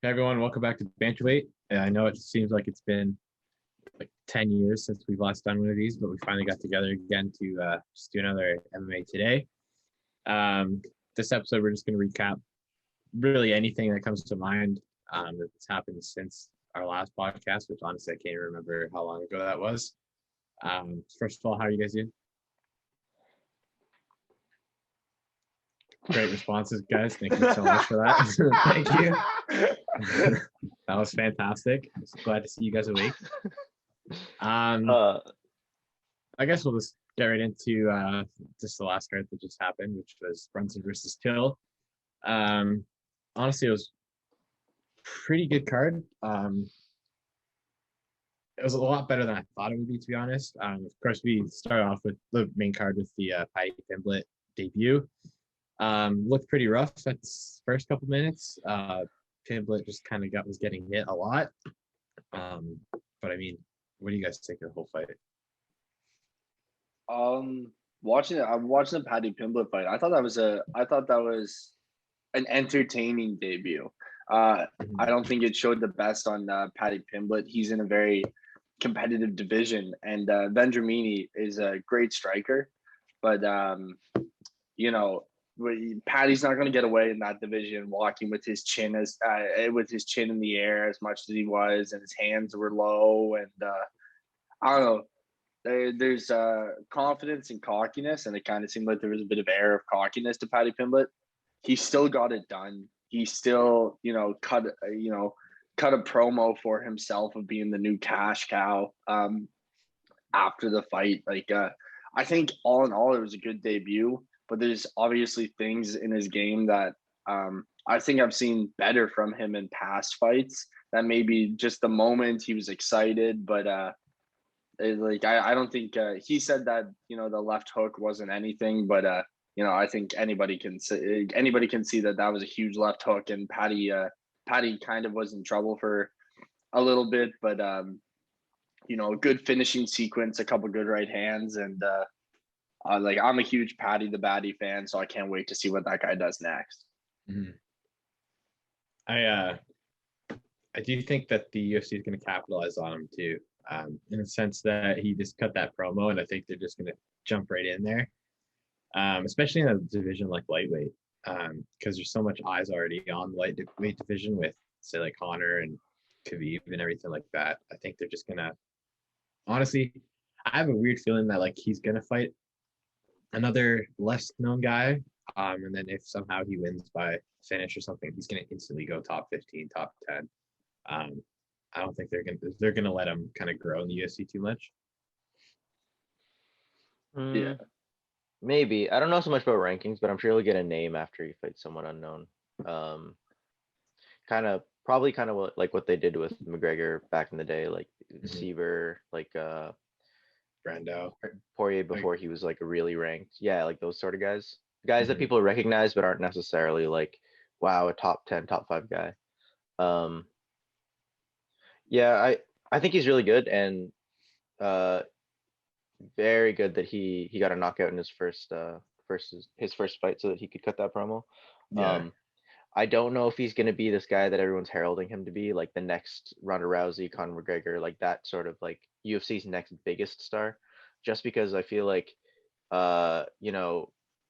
Hey everyone, welcome back to Banterweight. I know it seems like it's been like 10 years since we've last done one of these, but we finally got together again to just do another MMA Today. This episode, we're just going to recap really anything that comes to mind that's happened since our last podcast, which honestly, I can't remember how long ago that was. First of all, how are you guys doing? Great responses, guys. Thank you so much for that. Thank you. That was fantastic. I'm so glad to see you guys awake. I guess we'll just get right into just the last card that just happened, which was Brunson versus Till. Honestly, it was a pretty good card. It was a lot better than I thought it would be, to be honest. Of course, we started off with the main card with the Paddy Pimblett debut. Looked pretty rough at the first couple minutes. Pimblett just kind of was getting hit a lot. But I mean, what do you guys think of the whole fight? I'm watching the Paddy Pimblett fight. I thought that was an entertaining debut. I don't think it showed the best on Paddy Pimblett. He's in a very competitive division, and Vendramini is a great striker, but Paddy's not going to get away in that division walking with his chin in the air as much as he was, and his hands were low, and I don't know. There's confidence and cockiness, and it kind of seemed like there was a bit of air of cockiness to Paddy Pimblett. He still got it done. He still, cut a promo for himself of being the new cash cow after the fight. I think all in all, it was a good debut, but there's obviously things in his game that I think I've seen better from him in past fights. That maybe just the moment he was excited, but I don't think he said that the left hook wasn't anything, but I think anybody can see that was a huge left hook, and Paddy kind of was in trouble for a little bit, but good finishing sequence, a couple good right hands, and I'm a huge Paddy the Baddy fan, so I can't wait to see what that guy does next. Mm-hmm. I do think that the UFC is going to capitalize on him too, in the sense that he just cut that promo, and I think they're just going to jump right in there, especially in a division like lightweight, because there's so much eyes already on the lightweight division with, say, like Conor and Khabib and everything like that. I think they're just going to, honestly, I have a weird feeling that he's going to fight another less known guy, and then if somehow he wins by finish or something, he's going to instantly go top 15, top 10. I don't think they're gonna let him kind of grow in the UFC too much. Yeah, maybe. I don't know so much about rankings, but I'm sure he'll get a name after he fights someone unknown. Probably what they did with McGregor back in the day, like Seaver, Brando, Poirier before he was really ranked. Yeah, like those sort of guys that people recognize but aren't necessarily wow, a top 10, top 5 guy. Yeah, I think he's really good, and very good that he got a knockout in his first fight so that he could cut that promo. Yeah. I don't know if he's going to be this guy that everyone's heralding him to be, like the next Ronda Rousey, Conor McGregor, like that sort of UFC's next biggest star, just because I feel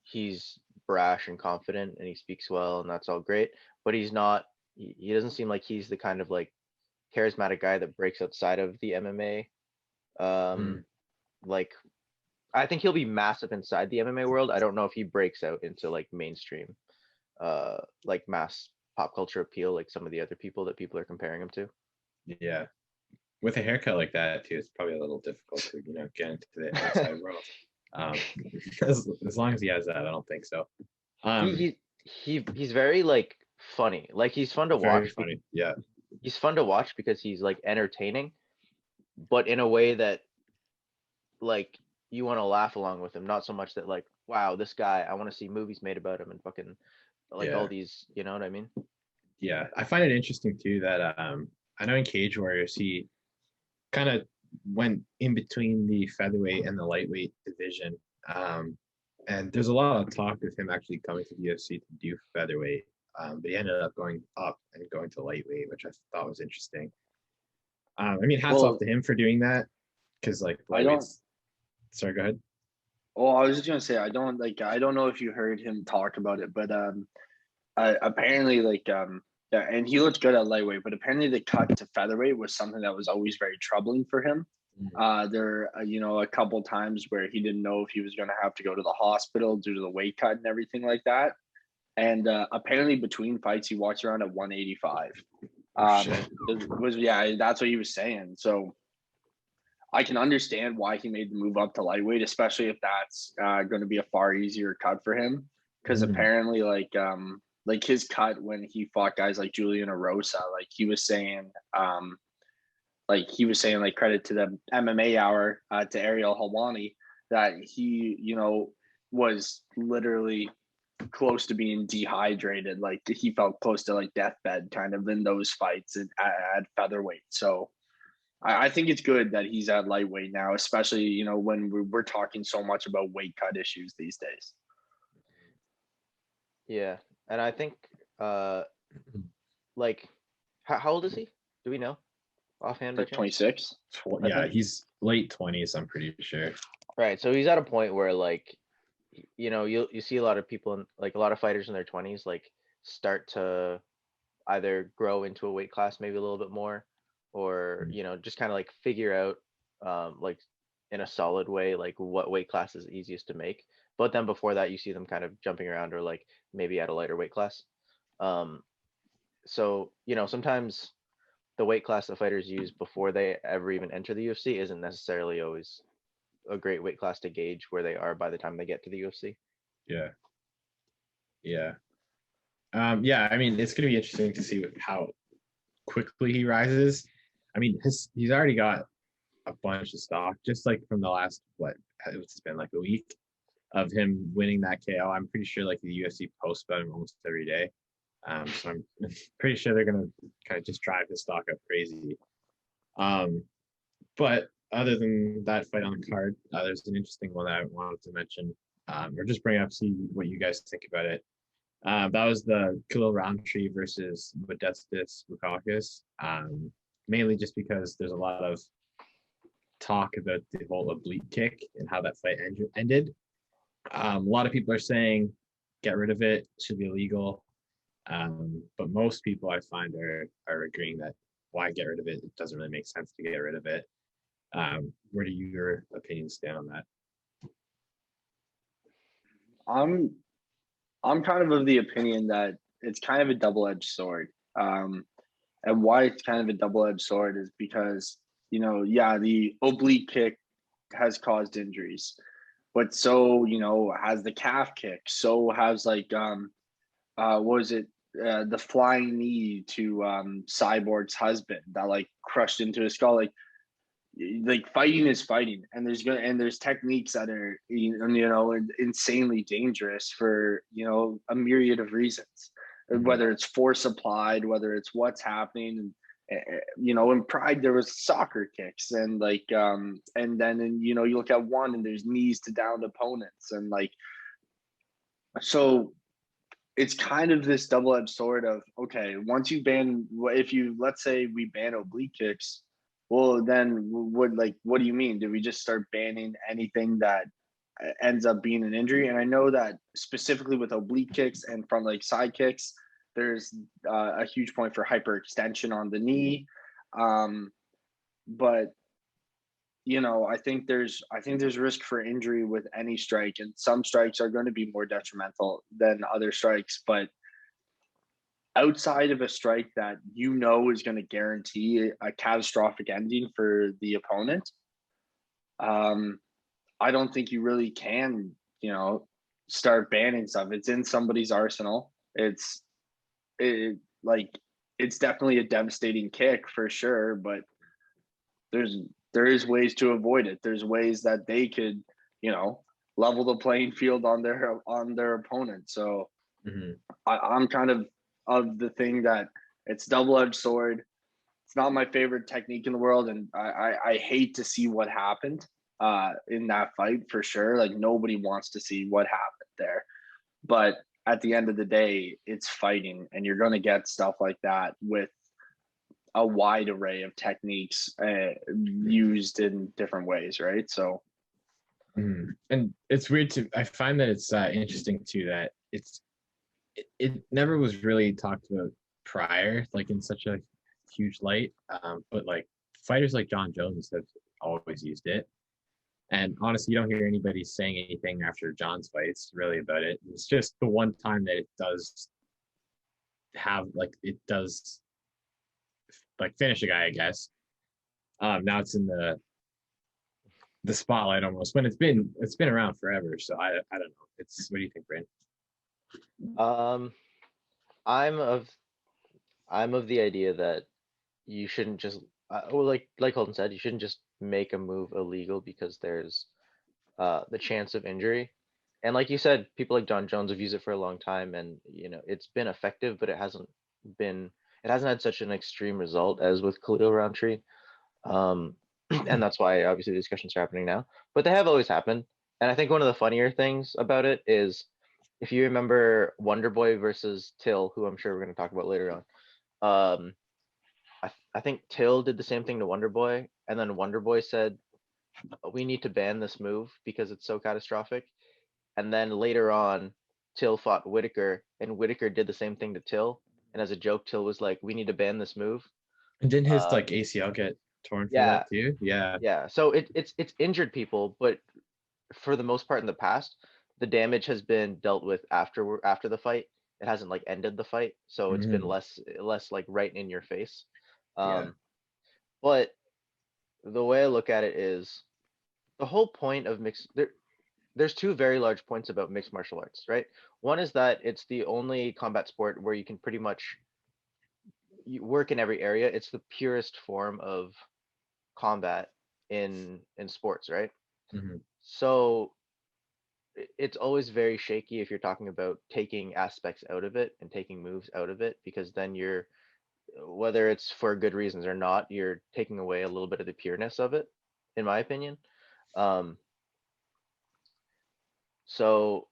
he's brash and confident and he speaks well and that's all great, but he doesn't seem like he's the kind of charismatic guy that breaks outside of the MMA. I think he'll be massive inside the MMA world. I don't know if he breaks out into mainstream mass pop culture appeal like some of the other people that people are comparing him to. Yeah, with a haircut like that too, it's probably a little difficult to get into the outside world. As long as he has that, I don't think so. He's very funny. He's fun to watch. Funny. Yeah. He's fun to watch because he's entertaining, but in a way that you want to laugh along with him, not so much that wow, this guy, I want to see movies made about him and fucking all these, you know what I mean? Yeah, I find it interesting too that I know in Cage Warriors he kind of went in between the featherweight and the lightweight division, and there's a lot of talk of him actually coming to the UFC to do featherweight. but he ended up going up and going to lightweight, which I thought was interesting. I mean, hats off to him for doing that, because like lightweight's. Sorry, go ahead. Oh, I was just gonna say I don't know if you heard him talk about it, but apparently yeah, and he looked good at lightweight, but apparently the cut to featherweight was something that was always very troubling for him. There a couple times where he didn't know if he was going to have to go to the hospital due to the weight cut and everything like that. And apparently between fights he walks around at 185. That's what he was saying. So I can understand why he made the move up to lightweight, especially if that's going to be a far easier cut for him, because apparently like his cut when he fought guys like Julian Erosa, like he was saying like credit to the MMA Hour to Ariel Helwani, that he was literally close to being dehydrated, like he felt close to like deathbed kind of in those fights at featherweight. So I think it's good that he's at lightweight now, especially when we're talking so much about weight cut issues these days. Yeah, and I think like how old is he? Do we know offhand? Like 26. Yeah, he's late 20s, I'm pretty sure. Right, so he's at a point where like you see a lot of people like a lot of fighters in their 20s like start to either grow into a weight class maybe a little bit more, or just kind of like figure out like in a solid way like what weight class is easiest to make. But then before that you see them kind of jumping around, or like maybe at a lighter weight class. So sometimes the weight class that fighters use before they ever even enter the UFC isn't necessarily always a great weight class to gauge where they are by the time they get to the UFC. Yeah. I mean, it's going to be interesting to see how quickly he rises. I mean, he's already got a bunch of stock, just like from the last, it's been like a week of him winning that KO. I'm pretty sure like the UFC posts about him almost every day. So I'm pretty sure they're going to kind of just drive his stock up crazy. But other than that fight on the card, there's an interesting one that I wanted to mention, or just bring up, see what you guys think about it. That was the Khalil Roundtree versus Modestas Bukauskas, mainly just because there's a lot of talk about the whole oblique kick and how that fight ended. A lot of people are saying get rid of it, should be illegal. But most people I find are agreeing that why get rid of it? It doesn't really make sense to get rid of it. Where do your opinions stand on that? I'm kind of the opinion that it's kind of a double-edged sword. And why it's kind of a double-edged sword is because, the oblique kick has caused injuries, but so, has the calf kick. So has like, what was it? The flying knee to Cyborg's husband that like crushed into his skull. Like fighting is fighting, and there's techniques that are insanely dangerous for a myriad of reasons, whether it's force applied, whether it's what's happening. In Pride there was soccer kicks, and and then you look at one and there's knees to downed opponents, and so it's kind of this double-edged sword of, okay, once you let's say we ban oblique kicks, well, then what do you mean? Do we just start banning anything that ends up being an injury? And I know that specifically with oblique kicks and front leg side kicks, there's a huge point for hyperextension on the knee. But I think there's risk for injury with any strike, and some strikes are going to be more detrimental than other strikes. But outside of a strike that is going to guarantee a catastrophic ending for the opponent, I don't think you really can, start banning stuff. It's in somebody's arsenal. It's definitely a devastating kick for sure, but there is ways to avoid it. There's ways that they could, level the playing field on their opponent. So I'm kind of the thing that it's double-edged sword. It's not my favorite technique in the world, and I hate to see what happened in that fight for sure. Like, nobody wants to see what happened there, but at the end of the day, it's fighting, and you're going to get stuff like that with a wide array of techniques used in different ways, right? So, and it's weird I find that it's interesting too that it never was really talked about prior, like in such a huge light. But like fighters like John Jones have always used it. And honestly, you don't hear anybody saying anything after John's fights really about it. It's just the one time that it does finish a guy, I guess. Now it's in the spotlight almost, when it's been around forever. So I don't know. What do you think, Brandon? I'm of the idea that you shouldn't just like Holden said, you shouldn't just make a move illegal because there's the chance of injury. And like you said, people like John Jones have used it for a long time, and it's been effective, but it hasn't had such an extreme result as with Khalil Roundtree. And that's why obviously the discussions are happening now. But they have always happened. And I think one of the funnier things about it is, if you remember Wonderboy versus Till, who I'm sure we're going to talk about later on, I think Till did the same thing to Wonderboy, and then Wonderboy said, "We need to ban this move because it's so catastrophic." And then later on, Till fought Whitaker, and Whitaker did the same thing to Till. And as a joke, Till was like, "We need to ban this move." And didn't his ACL get torn for Yeah, that too? Yeah. yeah. So it's injured people, but for the most part in the past, the damage has been dealt with after the fight. It hasn't like ended the fight, so it's been less like right in your face. But the way I look at it is, the whole point of there's two very large points about mixed martial arts, right? One is that it's the only combat sport where you can pretty much work in every area. It's the purest form of combat in sports, right? So it's always very shaky if you're talking about taking aspects out of it and taking moves out of it, because then whether it's for good reasons or not, you're taking away a little bit of the pureness of it, in my opinion. So,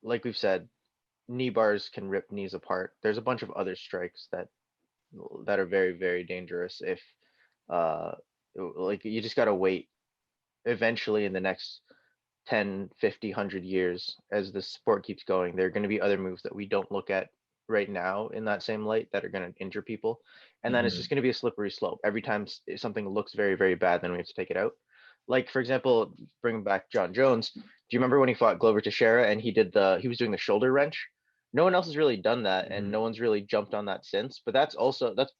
like we've said, knee bars can rip knees apart. There's a bunch of other strikes that are very, very dangerous. If like, you just got to wait. Eventually in the next 10, 50, 100 years, as the sport keeps going, there are going to be other moves that we don't look at right now in that same light that are going to injure people. And then it's just going to be a slippery slope. Every time something looks very, very bad, then we have to take it out. Like, for example, bringing back John Jones, do you remember when he fought Glover Teixeira and he was doing the shoulder wrench? No one else has really done that, and no one's really jumped on that since. But that's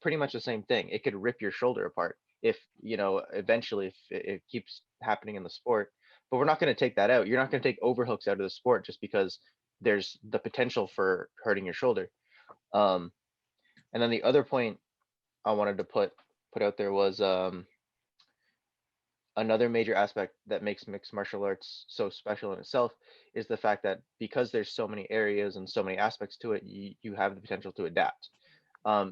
pretty much the same thing. It could rip your shoulder apart if eventually, if it keeps happening in the sport. But we're not going to take that out. You're not going to take overhooks out of the sport just because there's the potential for hurting your shoulder. And then the other point I wanted to put out there was, another major aspect that makes mixed martial arts so special in itself is the fact that because there's so many areas and so many aspects to it, you have the potential to adapt.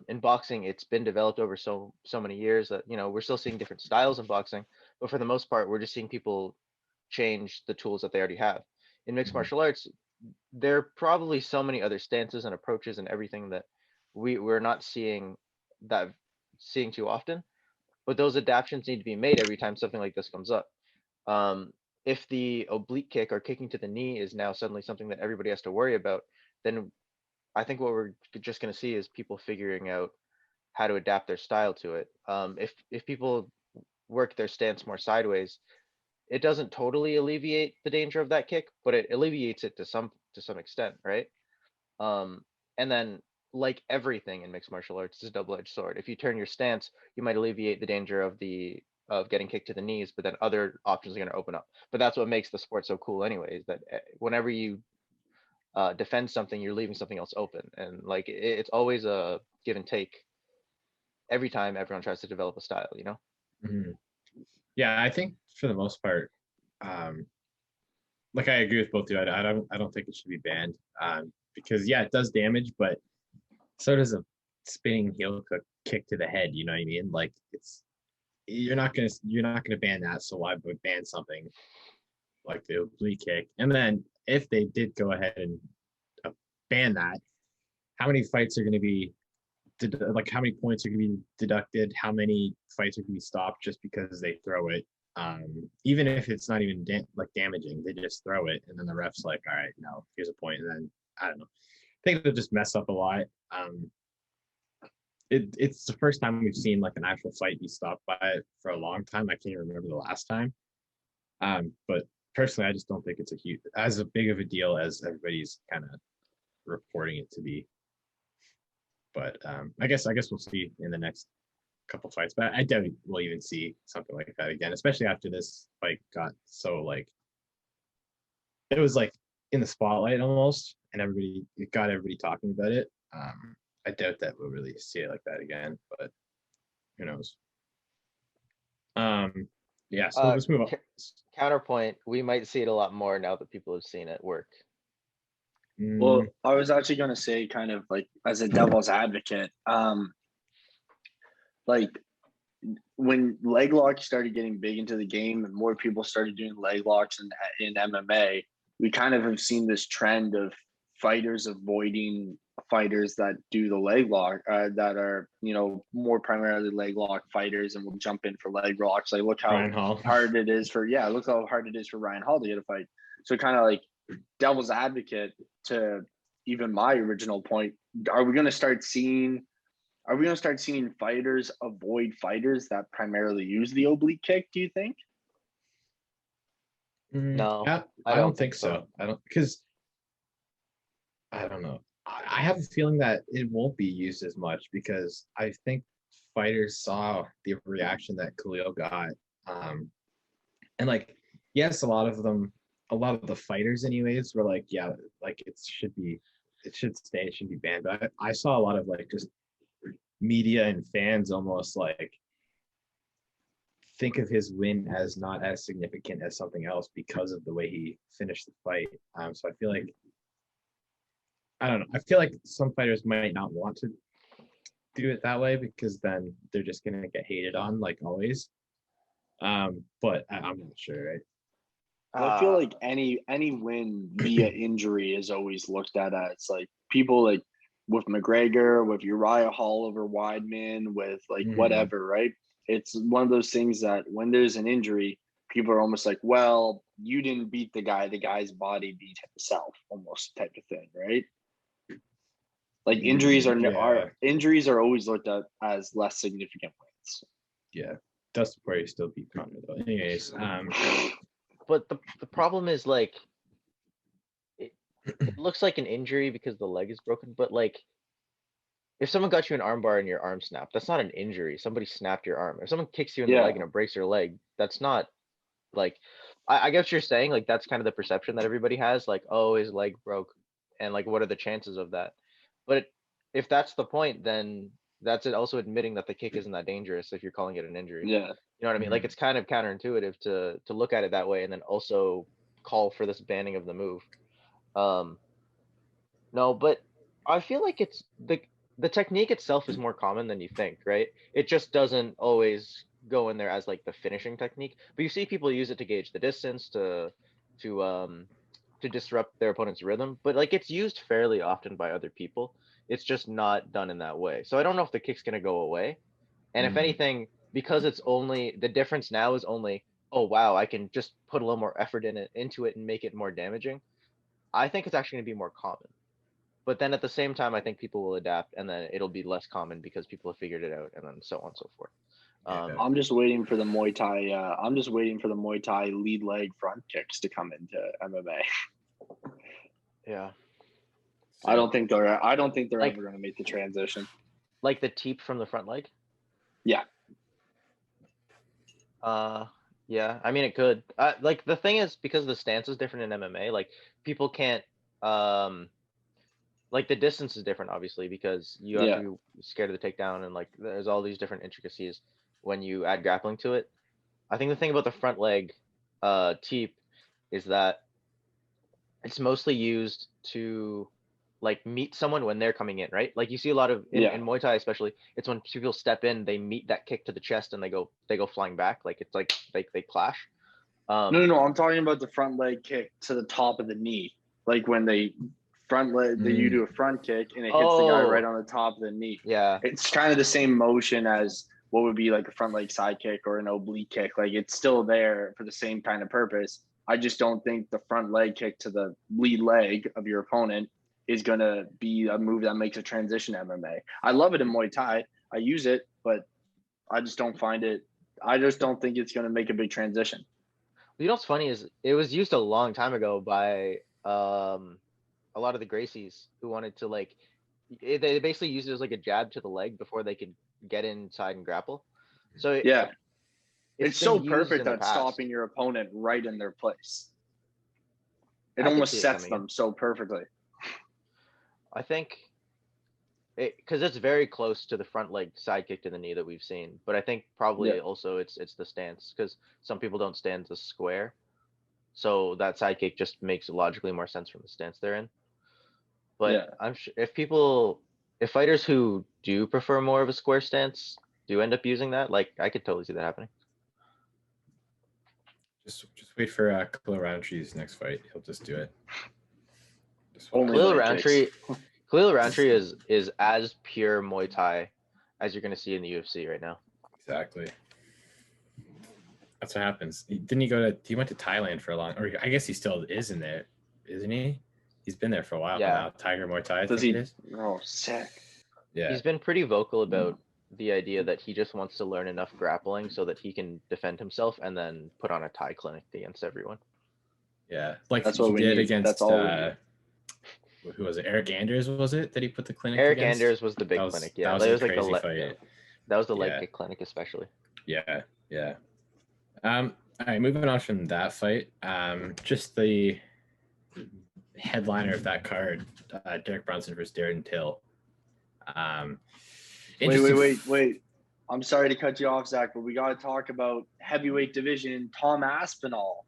In boxing, it's been developed over so many years that we're still seeing different styles in boxing, but for the most part, we're just seeing people change the tools that they already have. In mixed martial arts, there are probably so many other stances and approaches and everything that we're not seeing too often, but those adaptations need to be made every time something like this comes up. If the oblique kick or kicking to the knee is now suddenly something that everybody has to worry about, then I think what we're just going to see is people figuring out how to adapt their style to it. If people work their stance more sideways, it doesn't totally alleviate the danger of that kick, but it alleviates it to some extent, right? And then, like everything in mixed martial arts, is a double-edged sword. If you turn your stance, you might alleviate the danger of getting kicked to the knees, but then other options are going to open up. But that's what makes the sport so cool, anyways. That whenever you defend something, you're leaving something else open, and like it's always a give and take. Every time everyone tries to develop a style, Yeah, I think for the most part, like I agree with both of you. I don't think it should be banned, because yeah, it does damage, but so does a spinning heel kick to the head. You know what I mean? Like, you're not gonna ban that. So why would ban something like the oblique kick? And then if they did go ahead and ban that, how many fights are going to be like how many points are going to be deducted, how many fights are going to be stopped just because they throw it, even if it's not even like damaging, they just throw it and then the ref's like, all right, no, here's a point, and then I don't know, I think they'll just mess up a lot. It's the first time we've seen like an actual fight be stopped by it for a long time. I can't remember the last time, but personally I just don't think it's as big of a deal as everybody's kind of reporting it to be. But I guess we'll see in the next couple fights. But I doubt we'll even see something like that again, especially after this fight got so like it was like in the spotlight almost, and it got everybody talking about it. I doubt that we'll really see it like that again, but who knows? Yeah, so let's move on. Counterpoint, we might see it a lot more now that people have seen it work. Well, I was actually going to say, kind of like as a devil's advocate, like when leg locks started getting big into the game and more people started doing leg locks in MMA, we kind of have seen this trend of fighters avoiding fighters that do the leg lock, that are, you know, more primarily leg lock fighters and will jump in for leg locks. Like, look how hard it is for Ryan Hall to get a fight. So kind of like devil's advocate to even my original point, are we going to start seeing fighters avoid fighters that primarily use the oblique kick, do you think? No, yeah, I don't think so. I don't know. I have a feeling that it won't be used as much because I think fighters saw the reaction that Khalil got. And like, yes, a lot of the fighters anyways were like, yeah, like it should stay, it should be banned. But I saw a lot of like just media and fans almost like think of his win as not as significant as something else because of the way he finished the fight. So I feel like, I don't know. I feel like some fighters might not want to do it that way because then they're just going to get hated on like always. But I'm not sure, right? I feel like any win via injury is always looked at as like people like with McGregor, with Uriah Hall over Weidman, with like whatever, right? It's one of those things that when there's an injury, people are almost like, well, you didn't beat the guy's body beat himself, almost type of thing, right? Like injuries are always looked at as less significant wins. Yeah, Dustin Poirier still beat Conor though. Anyways, but the problem is like it looks like an injury because the leg is broken, but like if someone got you an armbar and your arm snapped, that's not an injury. Somebody snapped your arm. If someone kicks you in the leg and it breaks your leg, that's not like I get what you're saying. Like that's kind of the perception that everybody has. Like, oh, his leg broke, and like what are the chances of that? But if that's the point, then that's it also admitting that the kick isn't that dangerous if you're calling it an injury. Yeah. You know what I mean? Like it's kind of counterintuitive to look at it that way and then also call for this banning of the move. No, but I feel like it's the technique itself is more common than you think, right? It just doesn't always go in there as like the finishing technique. But you see people use it to gauge the distance, to disrupt their opponent's rhythm, but like it's used fairly often by other people. It's just not done in that way. So I don't know if the kick's gonna go away. And if anything, because it's only the difference now is only, oh wow, I can just put a little more effort into it and make it more damaging. I think it's actually gonna be more common. But then at the same time, I think people will adapt, and then it'll be less common because people have figured it out, and then so on and so forth. I'm just waiting for the Muay Thai. I'm just waiting for the Muay Thai lead leg front kicks to come into MMA. Yeah. I don't think they're like, ever going to make the transition. Like the teep from the front leg? Yeah. Yeah. I mean, it could. Like the thing is, because the stance is different in MMA, like people can't. Like the distance is different, obviously, because you have to be scared of the takedown, and like there's all these different intricacies when you add grappling to it. I think the thing about the front leg teep is that it's mostly used to like meet someone when they're coming in, right? Like you see a lot of in Muay Thai, especially, it's when people step in, they meet that kick to the chest and they go flying back, like it's like they clash. No. I'm talking about the front leg kick to the top of the knee. Like when they you do a front kick and it hits the guy right on the top of the knee. Yeah. It's kind of the same motion as what would be like a front leg side kick or an oblique kick. Like it's still there for the same kind of purpose. I just don't think the front leg kick to the lead leg of your opponent is going to be a move that makes a transition MMA. I love it in Muay Thai. I use it, but I just don't think it's going to make a big transition. You know what's funny is it was used a long time ago by a lot of the Gracies who wanted to like, they basically used it as like a jab to the leg before they could get inside and grapple. So yeah, it's so been used perfect in the at past. stopping your opponent right in their place. It I could almost see it sets coming them in. so perfectly. I think because it's very close to the front leg side kick to the knee that we've seen, but I think probably also it's the stance, because some people don't stand the square, so that side kick just makes logically more sense from the stance they're in. But I'm sure if fighters who do prefer more of a square stance do end up using that, like I could totally see that happening. Just wait for Khalil Roundtree's next fight. He'll just do it. Khalil Roundtree is as pure Muay Thai as you're gonna see in the UFC right now. Exactly. That's what happens. He went to Thailand for a long, or I guess he still is in there, isn't he? He's been there for a while now. Tiger Muay Thai, I think it is. Oh, sick. Yeah. He's been pretty vocal about the idea that he just wants to learn enough grappling so that he can defend himself and then put on a Thai clinic against everyone. Yeah, like that's what he did need. against That's all who was it? Eric Anders, was it, that he put the clinic Eric against? Anders was the big clinic. Yeah, that was a crazy fight. Yeah. That was the leg kick clinic especially. Yeah. All right, moving on from that fight, just the headliner of that card, Derek Brunson versus Darren Till. Wait. I'm sorry to cut you off, Zach, but we got to talk about heavyweight division. Tom Aspinall,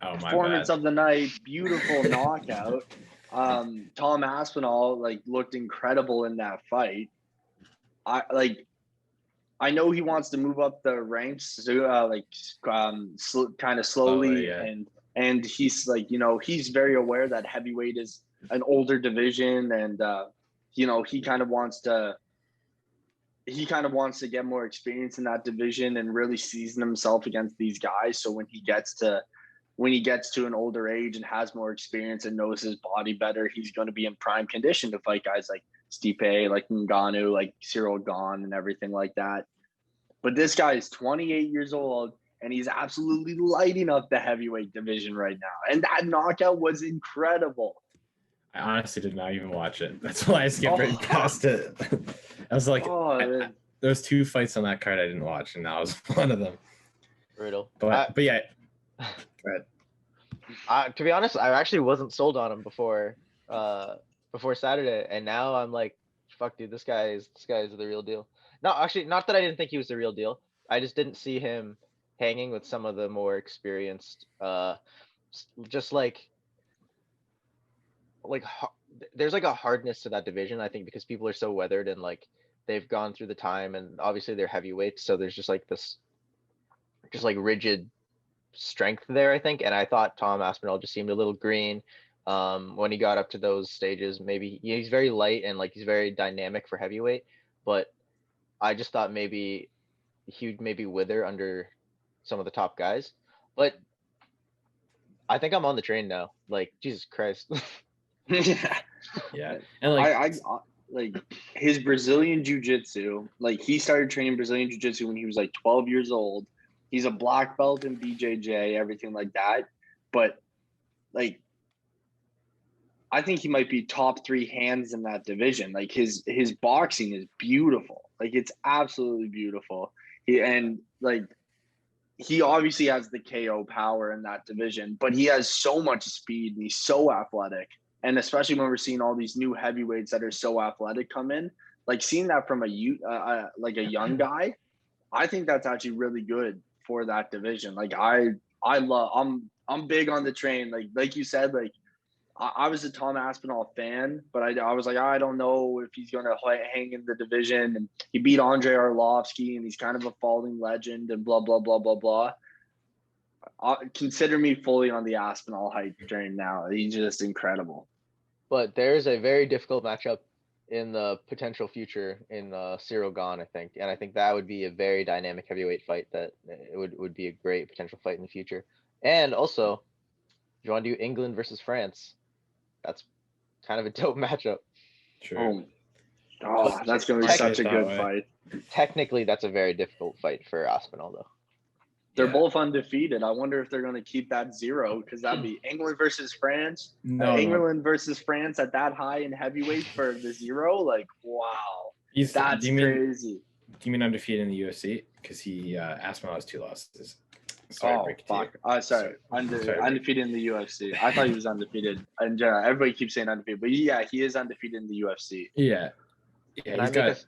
performance of the night, beautiful knockout. Tom Aspinall looked incredible in that fight. I know he wants to move up the ranks, kind of slowly, and he's he's very aware that heavyweight is an older division, and he kind of wants to get more experience in that division and really season himself against these guys. So when he gets to an older age and has more experience and knows his body better, he's going to be in prime condition to fight guys like Stipe, like Ngannou, like Cyril Gane, and everything like that. But this guy is 28 years old, and he's absolutely lighting up the heavyweight division right now. And that knockout was incredible. I honestly did not even watch it. That's why I skipped right past it. I was like, those two fights on that card I didn't watch, and that was one of them. Brutal. But yeah. To be honest, I actually wasn't sold on him before Saturday, and now I'm like, fuck, dude, this guy is the real deal. No, actually, not that I didn't think he was the real deal. I just didn't see him hanging with some of the more experienced, just there's a hardness to that division, I think, because people are so weathered and they've gone through the time, and obviously they're heavyweights, so there's just this rigid strength there, I think. And I thought Tom Aspinall just seemed a little green when he got up to those stages. Maybe he's very light and he's very dynamic for heavyweight, but I just thought maybe he'd wither under some of the top guys. But I think I'm on the train now. Jesus Christ. Yeah. And I his Brazilian jiu-jitsu, he started training Brazilian jiu-jitsu when he was 12 years old. He's a black belt in BJJ, everything like that. But I think he might be top 3 hands in that division. His boxing is beautiful. It's absolutely beautiful. He obviously has the KO power in that division, but he has so much speed and he's so athletic. And especially when we're seeing all these new heavyweights that are so athletic come in, seeing that from a young guy, I think that's actually really good for that division. I'm big on the train. Like you said, I was a Tom Aspinall fan, but I was I don't know if he's going to hang in the division. And he beat Andrei Arlovsky, and he's kind of a falling legend and blah, blah, blah, blah, blah. consider me fully on the Aspinall hype train now. He's just incredible. But there's a very difficult matchup in the potential future in Cyril Gane, I think. And I think that would be a very dynamic heavyweight fight that would be a great potential fight in the future. And also, if you want to do England versus France, that's kind of a dope matchup. True. That's going to be such a good fight. Technically, that's a very difficult fight for Aspinall, though. They're both undefeated. I wonder if they're going to keep that 0, because that'd be England versus France. England versus France at that high in heavyweight for the 0. Like, wow. That's crazy. Do you mean undefeated in the UFC? Because Aspinall has 2 losses. Sorry, fuck. Sorry. Undefeated in the UFC. I thought he was undefeated. And everybody keeps saying undefeated. But yeah, he is undefeated in the UFC. Yeah. He's got...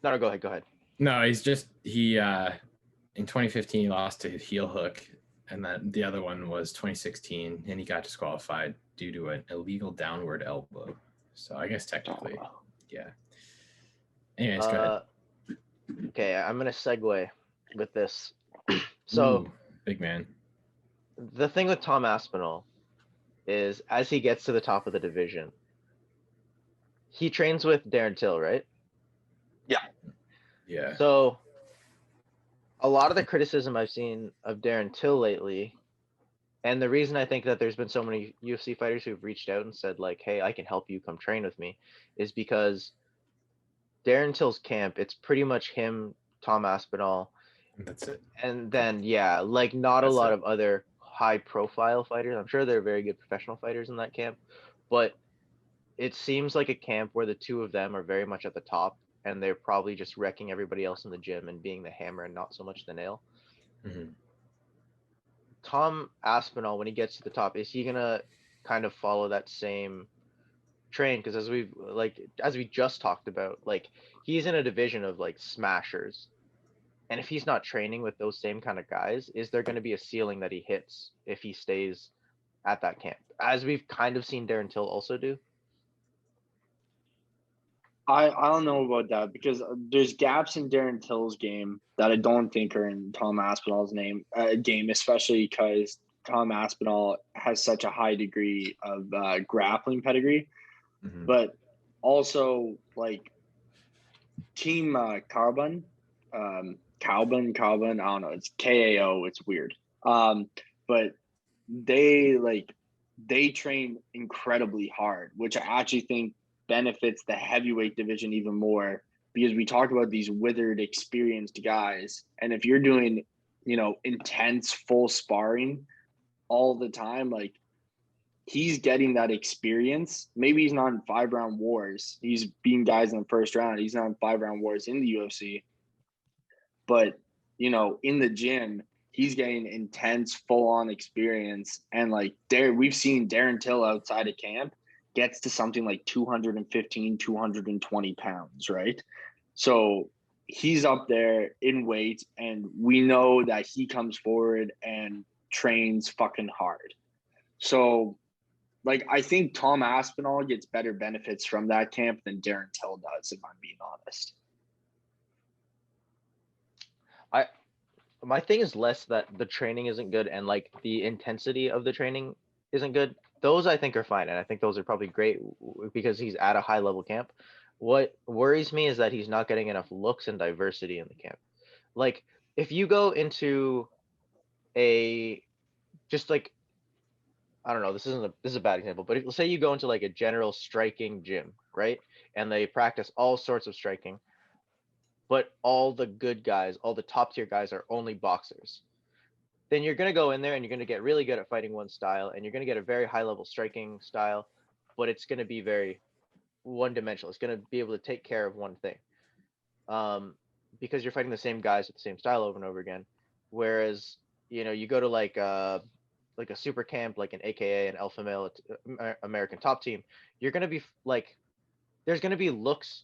No, go ahead. No, in 2015, he lost to Heel Hook, and then the other one was 2016, and he got disqualified due to an illegal downward elbow. So I guess technically, yeah. Anyways, go ahead. Okay, I'm going to segue with this. So, big man. The thing with Tom Aspinall is, as he gets to the top of the division, he trains with Darren Till, right? Yeah. So, a lot of the criticism I've seen of Darren Till lately, and the reason I think that there's been so many UFC fighters who've reached out and said, like, hey, I can help you, come train with me, is because Darren Till's camp, it's pretty much him, Tom Aspinall. That's it. And then, not a lot of other high-profile fighters. I'm sure they're very good professional fighters in that camp, but it seems like a camp where the two of them are very much at the top, and they're probably just wrecking everybody else in the gym and being the hammer and not so much the nail. Mm-hmm. Tom Aspinall, when he gets to the top, is he gonna kind of follow that same train? Because as we just talked about, like, he's in a division of like smashers, and if he's not training with those same kind of guys, is there going to be a ceiling that he hits if he stays at that camp, as we've kind of seen Darren Till also do? I don't know about that, because there's gaps in Darren Till's game that I don't think are in Tom Aspinall's game, especially because Tom Aspinall has such a high degree of grappling pedigree. Mm-hmm. But also, like, Team Carbon, I don't know, it's KAO, it's weird. But they train incredibly hard, which I actually think benefits the heavyweight division even more, because we talk about these withered, experienced guys, and if you're doing, intense full sparring all the time, like, he's getting that experience. Maybe he's not in 5-round wars, he's beating guys in the first round, he's not in 5-round wars in the UFC, but in the gym he's getting intense full-on experience. And like, we've seen Darren Till outside of camp gets to something like 215, 220 pounds, right? So he's up there in weight, and we know that he comes forward and trains fucking hard. So, like, I think Tom Aspinall gets better benefits from that camp than Darren Till does, if I'm being honest. My thing is less that the training isn't good and like the intensity of the training isn't good. Those I think are fine, and I think those are probably great because he's at a high level camp. What worries me is that he's not getting enough looks and diversity in the camp. Like, if you go into I don't know, this is a bad example, but let's say you go into like a general striking gym, right? And they practice all sorts of striking, but all the good guys, all the top tier guys are only boxers. Then you're going to go in there and you're going to get really good at fighting one style, and you're going to get a very high level striking style, but it's going to be very one dimensional. It's going to be able to take care of one thing. Because you're fighting the same guys with the same style over and over again. Whereas, you go to like a super camp, like an AKA, an alpha male American top team, you're going to be like, there's going to be looks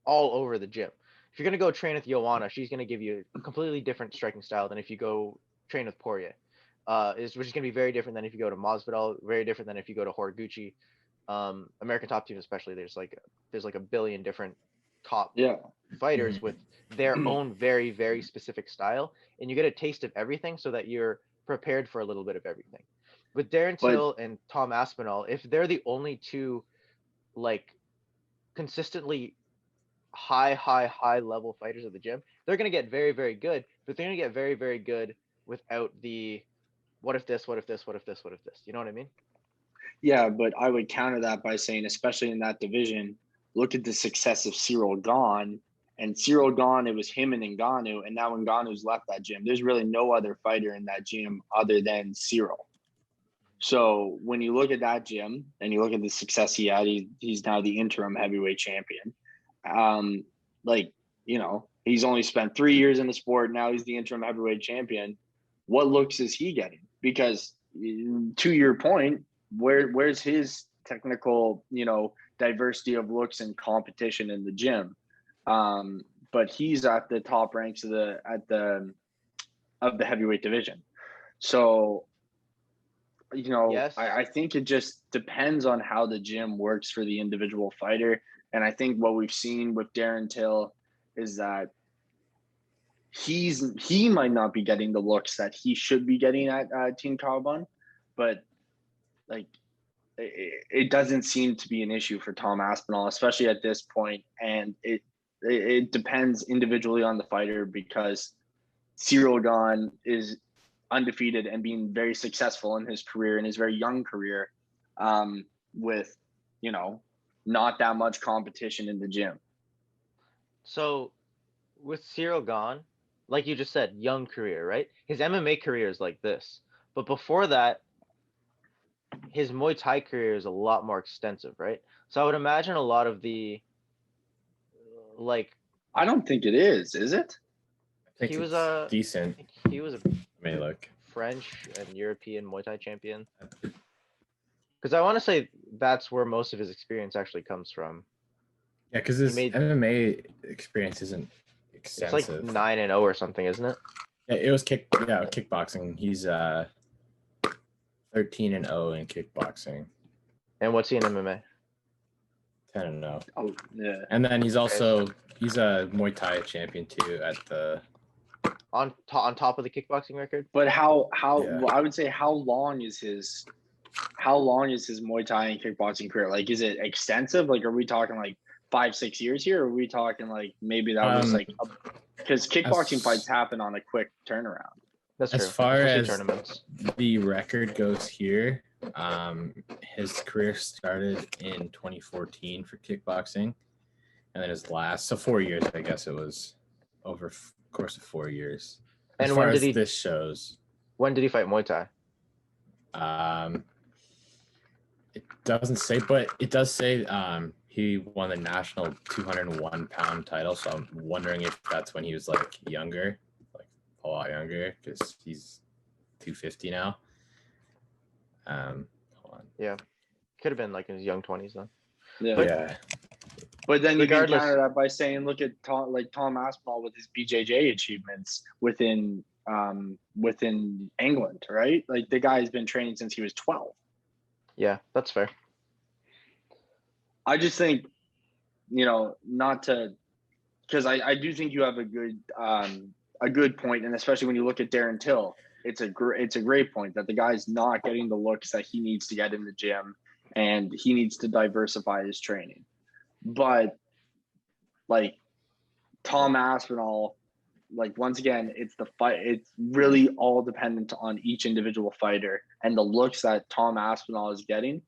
all over the gym. If you're going to go train with Joanna, she's going to give you a completely different striking style than if you go train with Poirier, which is going to be very different than if you go to Masvidal, very different than if you go to Horiguchi. American top team especially, there's like a billion different top Yeah. fighters with their own very, very specific style, and you get a taste of everything so that you're prepared for a little bit of everything. With Darren Till and Tom Aspinall, if they're the only two like consistently high level fighters at the gym, they're going to get very, very good, but they're going to get very, very good without the what if this, what if this, what if this, what if this. You know what I mean? Yeah, but I would counter that by saying, especially in that division, look at the success of Cyril Gahn. And Cyril Gahn, it was him and Ngannou, and now Ngannou's left that gym. There's really no other fighter in that gym other than Cyril. So when you look at that gym and you look at the success he had, he's now the interim heavyweight champion. He's only spent 3 years in the sport. Now he's the interim heavyweight champion. What looks is he getting? Because to your point, where's his technical, diversity of looks and competition in the gym? But he's at the top ranks of the heavyweight division. So, Yes. I think it just depends on how the gym works for the individual fighter. And I think what we've seen with Darren Till is that he might not be getting the looks that he should be getting at Team Carbon, but like it doesn't seem to be an issue for Tom Aspinall, especially at this point. And it depends individually on the fighter, because Cyril Gahn is undefeated and being very successful in his career, in his very young career, with, not that much competition in the gym. So with Cyril Gahn, like you just said, young career, right? His MMA career is like this. But before that, his Muay Thai career is a lot more extensive, right? So I would imagine a lot of the I don't think it is it? I think he was it's decent. he was a May look. French and European Muay Thai champion. Because I want to say that's where most of his experience actually comes from. Yeah, because his MMA experience isn't extensive. It's like 9-0 or something, isn't it? Yeah, it was kickboxing. He's 13-0 in kickboxing. And what's he in MMA? 10-0. Oh, yeah. And then he's a Muay Thai champion too at the on top of the kickboxing record. But well, I would say how long is his Muay Thai and kickboxing career? Like, is it extensive? Like, are we talking like 5-6 years here? Or are we talking like maybe that was like because kickboxing fights happen on a quick turnaround? That's true. As far as tournaments. The record goes here, his career started in 2014 for kickboxing, and then his last 4 years, I guess it was over course of 4 years. As And far when as did he? This shows. When did he fight Muay Thai? It doesn't say, but it does say he won the national 201-pound title. So I'm wondering if that's when he was like younger, like a lot younger, because he's 250 now. Hold on. Yeah, could have been like in his young 20s then. Yeah. But then you can Regardless- counter that by saying, look at Tom Aspinall with his BJJ achievements within England, right? Like, the guy's been training since he was 12. Yeah, that's fair. I just think, not to, because I do think you have a good point, and especially when you look at Darren Till, it's a great point that the guy's not getting the looks that he needs to get in the gym, and he needs to diversify his training. But like Tom Aspinall, like, once again, it's the fight. It's really all dependent on each individual fighter, and the looks that Tom Aspinall is getting,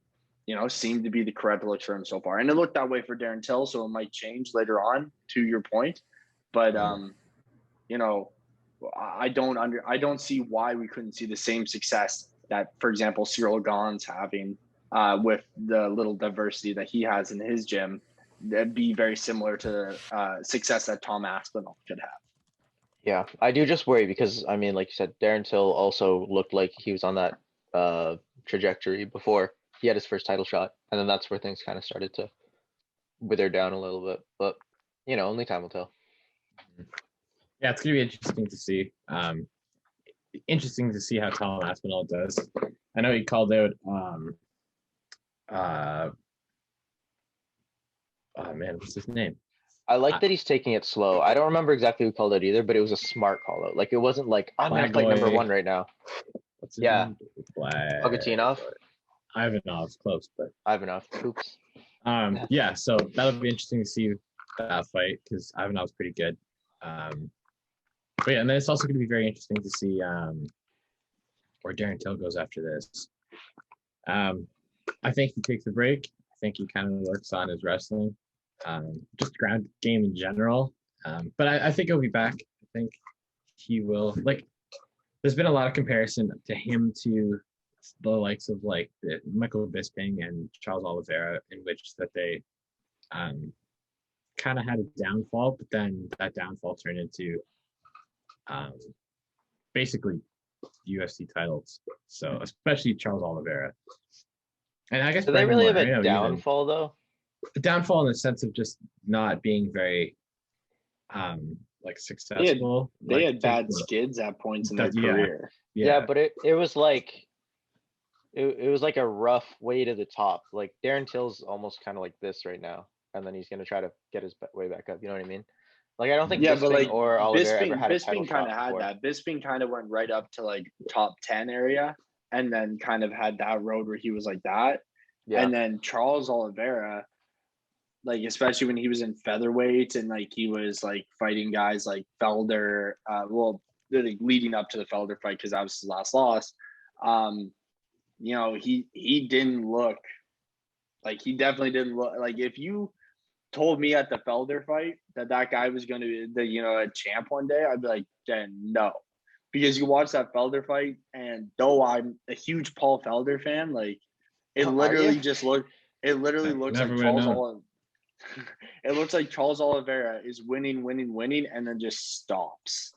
seem to be the correct looks for him so far. And it looked that way for Darren Till, so it might change later on, to your point. But I don't see why we couldn't see the same success that, for example, Cyril Gahn's having with the little diversity that he has in his gym. That'd be very similar to success that Tom Aspinall could have. Yeah, I do just worry because, I mean, like you said, Darren Till also looked like he was on that trajectory before he had his first title shot. And then that's where things kind of started to wither down a little bit. But, only time will tell. Yeah, it's going to be interesting to see. Interesting to see how Tom Aspinall does. I know he called out oh man, what's his name? I like that he's taking it slow. I don't remember exactly who called it either, but it was a smart call out. Like it wasn't like I'm gonna fight number Blagoy. one right now. What's his Yeah. name? Bogatinov? Ivanov's close, but Ivanov. Oops. yeah. So that'll be interesting to see that fight because Ivanov's pretty good. But yeah, and then it's also going to be very interesting to see where Darren Till goes after this. I think he takes a break. I think he kind of works on his wrestling, just ground game in general. But I think he'll be back. I think he will. Like, there's been a lot of comparison to him to the likes of like the Michael Bisping and Charles Oliveira, in which that they kind of had a downfall, but then that downfall turned into basically UFC titles. So especially Charles Oliveira. And I guess Do they Brandon really have Moreno a downfall though? Downfall in the sense of just not being very like successful. They like, had bad skids at points in their career. Yeah, but it was like it was like a rough way to the top. Like Darren Till's almost kind of like this right now, and then he's gonna try to get his way back up. You know what I mean? Like I don't think but like or Oliveira ever had a title Bisping kind shot of had before. that. Bisping kind of went right up to like top 10 area, and then kind of had that road where he was like that. Yeah. And then Charles Oliveira, like especially when he was in featherweight and like he was like fighting guys like Felder, like, leading up to the Felder fight because that was his last loss. You know, he didn't look like he definitely didn't look like if you told me at the Felder fight that guy was going to be a champ one day, I'd be like, no, because you watch that Felder fight, and though I'm a huge Paul Felder fan, like it literally looks like it looks like Charles Oliveira is winning, and then just stops,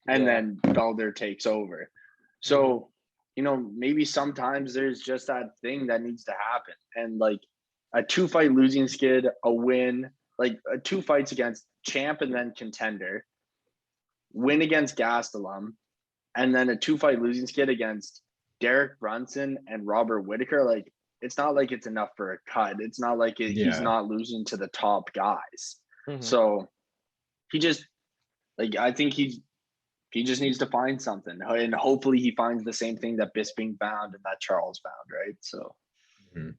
and then Felder takes over. So, maybe sometimes there's just that thing that needs to happen, and like a 2-fight losing skid, a win, like 2 fights against champ and then contender, win against Gastelum, and then a 2-fight losing skid against Derek Brunson and Robert Whittaker. Like, it's not like it's enough for a cut. It's not like he's not losing to the top guys. Mm-hmm. So he just, like, I think he just needs to find something, and hopefully he finds the same thing that Bisping found and that Charles found, right? So. Mm-hmm.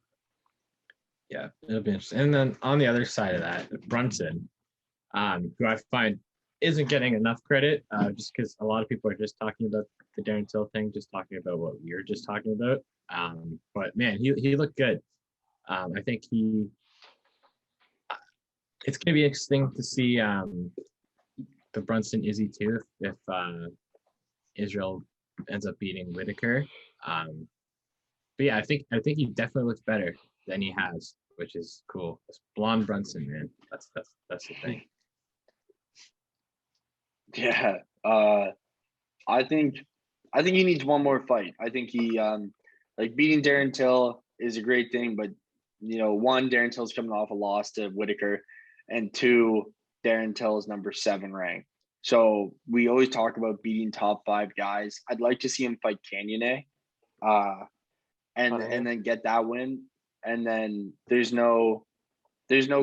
Yeah, it'll be interesting. And then on the other side of that, Brunson, who I find isn't getting enough credit, just because a lot of people are just talking about the Darren Till thing, just talking about what we were just talking about. But man, he looked good. I think it's going to be interesting to see the Brunson Izzy too if Israel ends up beating Whittaker. But yeah, I think he definitely looks better than he has, which is cool. It's blonde Brunson, man. That's the thing. Yeah. I think he needs one more fight. I think he like beating Darren Till is a great thing, but one, Darren Till's coming off a loss to Whittaker, and 2, Darren Till is number 7 ranked. So we always talk about beating top 5 guys. I'd like to see him fight Cannonier, and then get that win. And then there's no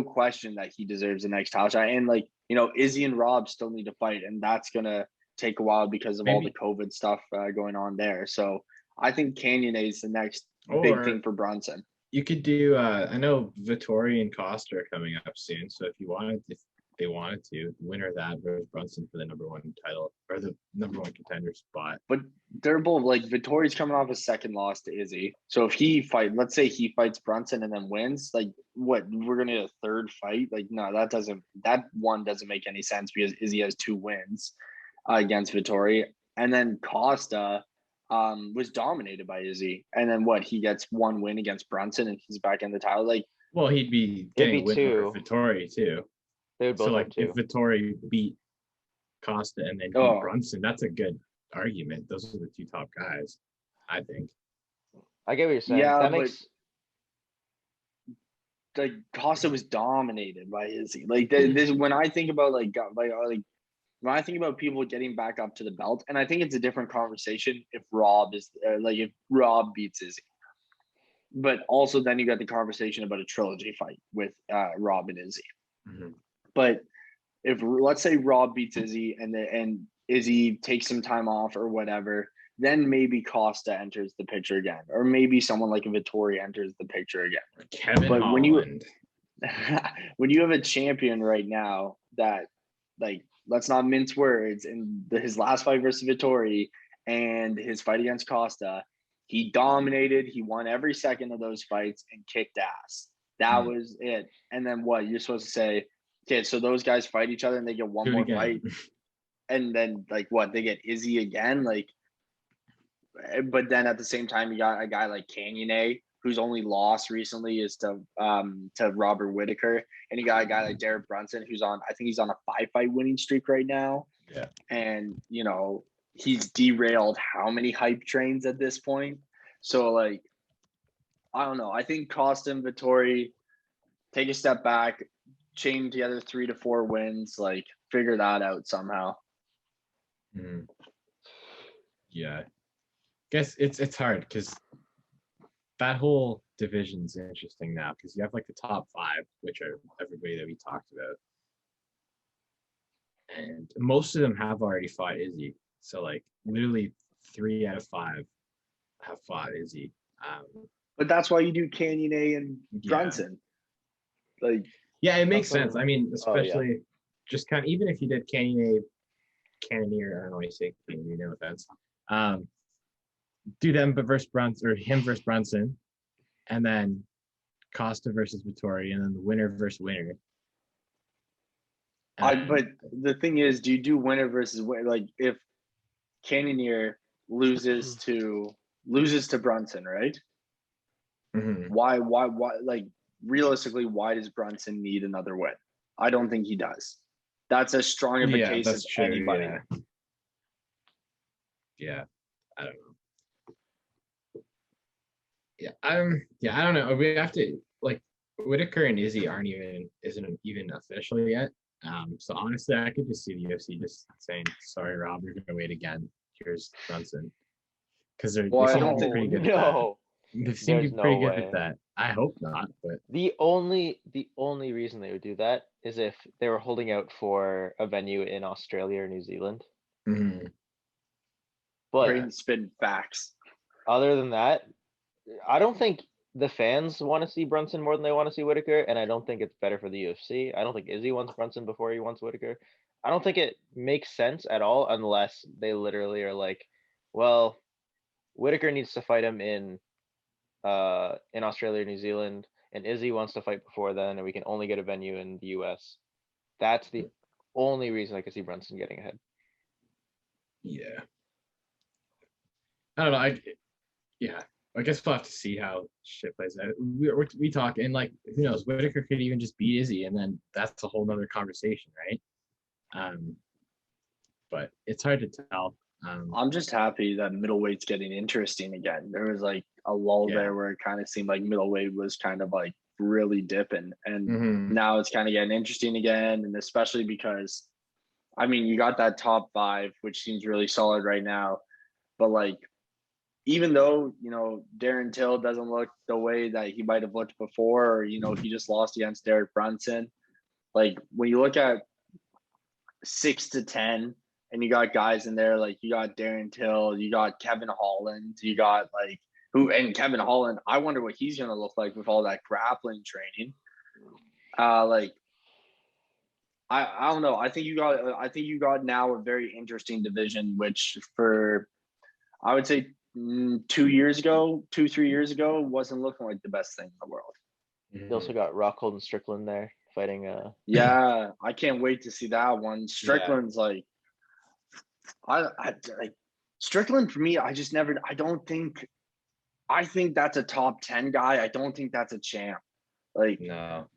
question that he deserves the next title shot. And like, Izzy and Rob still need to fight, and that's gonna take a while because of all the COVID stuff going on there. So I think Cannonier is the next big thing for Brunson. You could do I know Vettori and Costa are coming up soon. So if they wanted to, the winner of that versus Brunson for the number 1 title or the number 1 contender spot. But they're both like Vittori's coming off a second loss to Izzy. So if let's say he fights Brunson and then wins, like what, we're gonna get a 3rd fight? Like, no, that one doesn't make any sense because Izzy has 2 wins against Vettori. And then Costa was dominated by Izzy. And then he gets 1 win against Brunson and he's back in the title. Like, well, he'd be getting a win over Vettori too. They would both so like if Vettori beat Costa and then beat Brunson, that's a good argument. Those are the 2 top guys, I think. I get what you're saying. Yeah, that makes like Costa was dominated by Izzy. Like this, when I think about when I think about people getting back up to the belt, and I think it's a different conversation if Rob beats Izzy. But also then you got the conversation about a trilogy fight with Rob and Izzy. Mm-hmm. But if let's say Rob beats Izzy and Izzy takes some time off or whatever, then maybe Costa enters the picture again, or maybe someone like a Vittori enters the picture again. Kevin But Holland. when you have a champion right now that, like, let's not mince words, in his last fight versus Vittori and his fight against Costa, he dominated. He won every second of those fights and kicked ass. That was it. And then what? You're supposed to say, okay, so those guys fight each other and they get one more fight. And then, like, what? They get Izzy again? Like, but then at the same time, you got a guy like Cannonier, whose only loss recently is to Robert Whittaker. And you got a guy like Derek Brunson, who's on, I think he's on a 5-fight winning streak right now. Yeah. And, you know, he's derailed how many hype trains at this point. So, like, I don't know. I think Costa and Vittori take a step back, chain together 3 to 4 wins, like, figure that out somehow. Yeah. Guess it's hard because that whole division's interesting now because you have like the top 5, which are everybody that we talked about. And most of them have already fought Izzy. So, like, literally 3 out of 5 have fought Izzy. But that's why you do Cannonier and Brunson. Like, yeah, it makes sense. I mean, especially just kind of, even if you did Cannonier, I don't know why you say Cannonier, no offense. Do them versus Brunson, or him versus Brunson, and then Costa versus Vittori, and then the winner versus winner. But the thing is, do you do winner versus winner? Like, if Cannonier loses to Brunson, right? Why? Like, realistically, why does Brunson need another win? I don't think he does. That's as strong of a case as anybody. Yeah, I don't know. I don't know. We have to, like, Whittaker and Izzy isn't even official yet. So honestly, I could just see the UFC just saying, "Sorry, Rob, you're gonna wait again. Here's Brunson," because they seem to be pretty good at that. They seem to be pretty good at that. I hope not, but the only reason they would do that is if they were holding out for a venue in Australia or New Zealand. But spin facts. Other than that, I don't think the fans want to see Brunson more than they want to see Whittaker, and I don't think it's better for the UFC. I don't think Izzy wants Brunson before he wants Whittaker. I don't think it makes sense at all unless they literally are like, well, Whittaker needs to fight him in Australia or New Zealand, and Izzy wants to fight before then, and we can only get a venue in the US. That's the only reason I could see Brunson getting ahead. Yeah. I don't know. I guess we'll have to see how shit plays out. We talk, and, like, who knows? Whittaker could even just beat Izzy, and then that's a whole nother conversation, right? But it's hard to tell. I'm just happy that middleweight's getting interesting again. There was, like, a lull there where it kind of seemed like middleweight was kind of, like, really dipping, and now it's kind of getting interesting again, and especially because, I mean, you got that top 5, which seems really solid right now, but, like, even though, you know, Darren Till doesn't look the way that he might have looked before, or, you know, he just lost against Derek Brunson, like, when you look at 6 to 10, and you got guys in there, like, you got Darren Till, you got Kevin Holland, you got, like, and Kevin Holland, I wonder what he's going to look like with all that grappling training. Like, I don't know. I think you got now a very interesting division, which for, I would say, 3 years ago, wasn't looking like the best thing in the world. You also got Rockhold and Strickland there fighting. Yeah, I can't wait to see that one. Strickland's like, I like Strickland for me. I think that's a top 10 guy. I don't think that's a champ. Like, no.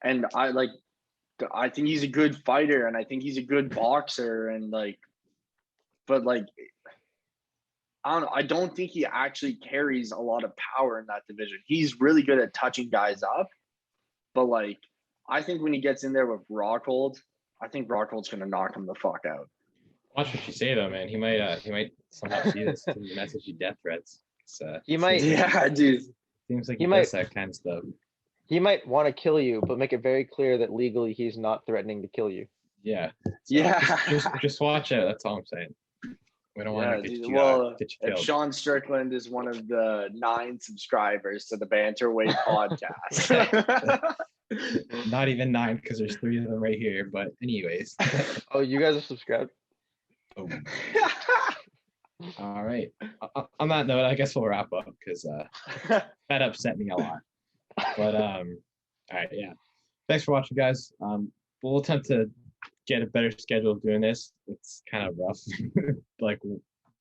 And I think he's a good fighter, and I think he's a good boxer, and, like, but, like, I don't know. I don't think he actually carries a lot of power in that division. He's really good at touching guys up, but, like, I think when he gets in there with Rockhold, I think Rockhold's going to knock him the fuck out. Watch what you say, though, man. He might somehow see this and message you death threats. He might. Yeah, dude. Seems like he does that kind of stuff. He might want to kill you, but make it very clear that legally he's not threatening to kill you. Yeah. So Yeah. just watch it. That's all I'm saying. We don't want to get you if killed. Sean Strickland is one of the 9 subscribers to the Banter-Weight podcast. Not even 9 because there's 3 of them right here. But anyways. Oh, you guys are subscribed? Oh. All right. On that note, I guess we'll wrap up because that upset me a lot. But all right, yeah. Thanks for watching, guys. We'll attempt to get a better schedule of doing this. It's kind of rough. Like,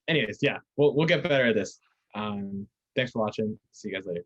anyways, yeah, we'll get better at this. Thanks for watching. See you guys later.